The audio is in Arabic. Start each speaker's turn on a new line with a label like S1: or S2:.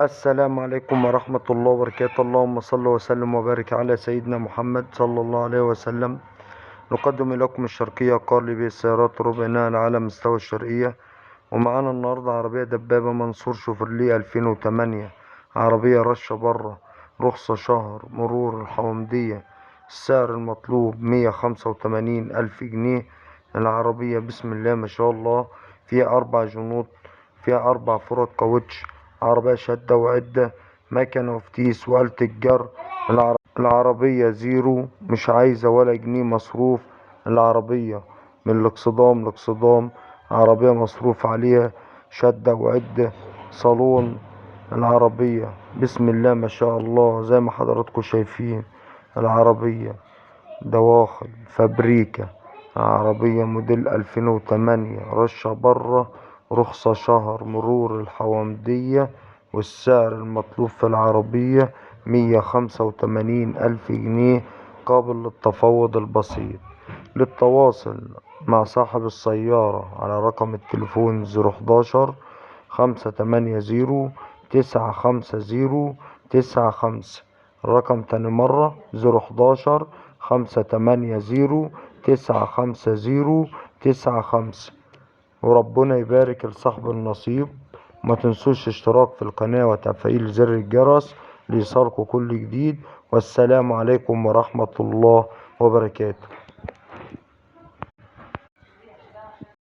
S1: السلام عليكم ورحمة الله وبركاته. اللهم صل وسلم وبارك على سيدنا محمد صلى الله عليه وسلم. نقدم لكم الشرقية قال به السيارات ربع نقل على مستوى الشرقية. ومعانا النهاردة عربية دبابة منصور شوفرليه 2008، عربية رشة برة، رخصة شهر، مرور الحومدية. السعر المطلوب 185,000 جنيه. العربية بسم الله ما شاء الله فيها 4 جنوط، فيها 4 فرد كاوتش، عربية شدة وعدة، مكنة وفتيس وآلة الجر. العربية زيرو، مش عايزة ولا جنيه مصروف. العربية من الاكسدام لاكسدام، عربية مصروف عليها، شدة وعدة، صالون. العربية بسم الله ما شاء الله زي ما حضراتكم شايفين. العربية دواخل فابريكا، عربية موديل 2008، رشة برة، رخصة شهر، مرور الحوامدية. والسعر المطلوب في العربية 185,000 جنيه، قابل للتفاوض البسيط. للتواصل مع صاحب السيارة على رقم التليفون 011-580-950-95. الرقم تاني مرة 011-580-950-95. وربنا يبارك لصاحب النصيب. ما تنسوش اشتراك في القناة وتفعيل زر الجرس ليصلكوا كل جديد. والسلام عليكم ورحمة الله وبركاته.